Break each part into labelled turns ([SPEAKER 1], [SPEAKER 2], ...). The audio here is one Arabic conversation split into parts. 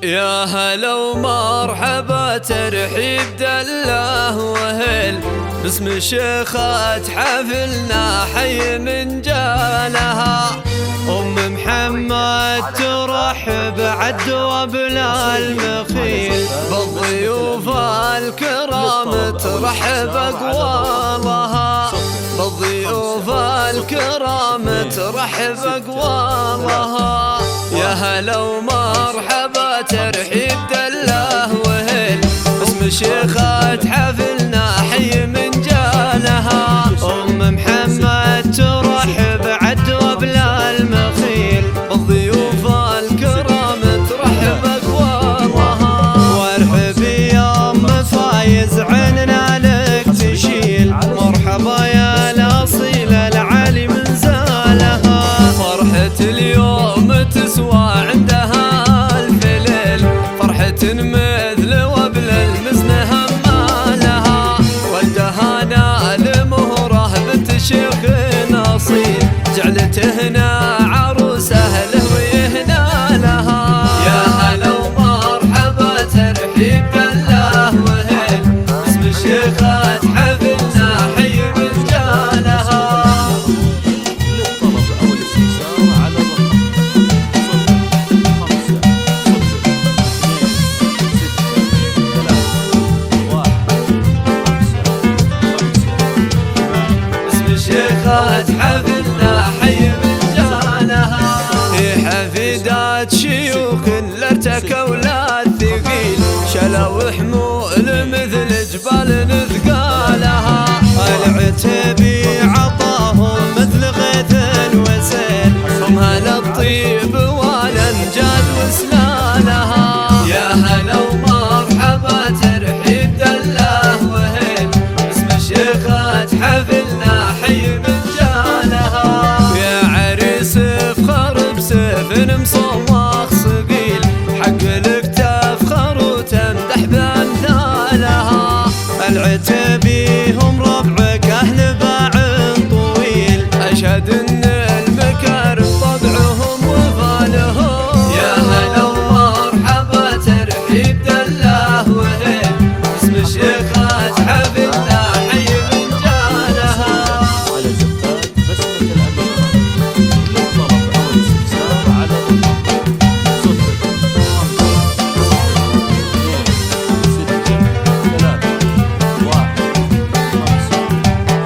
[SPEAKER 1] يا هلا ومرحبا ترحيب دله وهل باسم شيخة حفلنا حي من جالها. أم محمد ترحب عدو بلا المخيل بالضيوف الكرام ترحب أقوالها. بالضيوف الكرام ترحب أقوالها. يا هلا ومرحبا ترحيب دله وهل باسم شيخة حفلنا حي من جالها. أم محمد ترحب عدو بلا المخيل بالضيوف الكرام ترحب أقوالها. وارحب يا أم فايز عننا لك تشيل مرحبا يا الأصيل العالي من زالها. فرحة اليوم تسوى عندها الفلل فرحة مثل وبل المزن همالها. ولدها نال مهره بنت شيخ أصيل جعلته هنا عروسه له ويهنى لها. يا هلا ومرحبا ترحيب دله وهل باسم شيخة حفلنا حي من جالها.
[SPEAKER 2] للطلب أو الاستفسار على
[SPEAKER 1] شيخة حفلنا حي من جالها. هي حفيدات شيوخ لارتكوا لا الثقيل شلوا حمول مثل جبال نثقالها. العتبي عطاهم مثل غيث وسيل فمها للطيب والانجاد وسلالها. يا هلا ومرحبا ترحيب دله وهل باسم شيخة حفلنا حي من جالها. يا عريس افخر بسيف مصوخ صقيل حق لك تفخر وتمدح بامثالها. العتبي هم ربعك اهل باع طويل اشهد ان المكارم طبعهم وفالهم. يا هلا ومرحبا ترحيب دله وهل باسم شيخة حفلنا حي من جالها.
[SPEAKER 2] على زفات بسمة الأميرة. للطلب أو الاستفسار على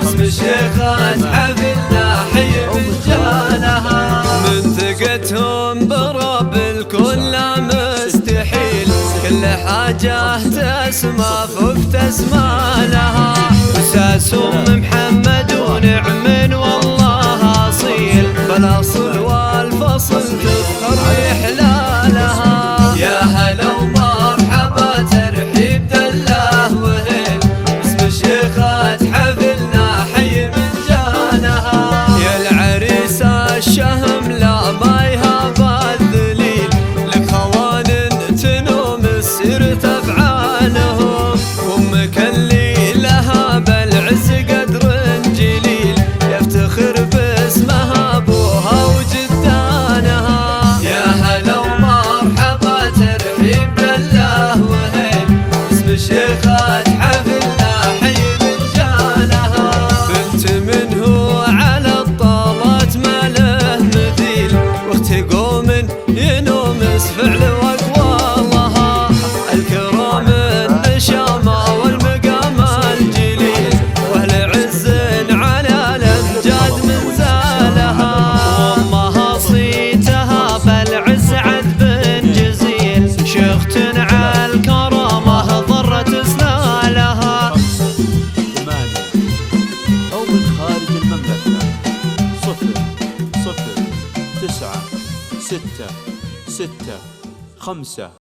[SPEAKER 1] باسم شيخة حفلنا حي من جالها. من ثقتهم برب الكل مستحيل كل حاجة تسمى فوق تسمى لها. أساس أم محمد ونعم والله أصيل بالأصل والفصل تفخر بإحلالها. يا هلا ومرحبا ترحيب دله وهل باسم شيخة حفلنا حي من جالها. يا العريس الشهم لا ما يهاب الذليل لك خوان تنوم السير تفعالهم. أمك اللي لها بالعز قدر جليل يفتخر باسمها ابوها وجدانها. يا هلا ومرحبا ترحيب دله وهل باسم شيخة حفلنا حي من جالها. بنت منه على الطالات ما له مثيل واخت قوم ينومس فعل واقوالها. الكرام النشامة والمقام الجليل واهل عز على الامجاد من زالها. وامها صيتها بالعز عذب جزيل شيخت على الكرامة ضرت سلالها.
[SPEAKER 2] 8 أو من خارج المملكة 0 0 9 6 6 5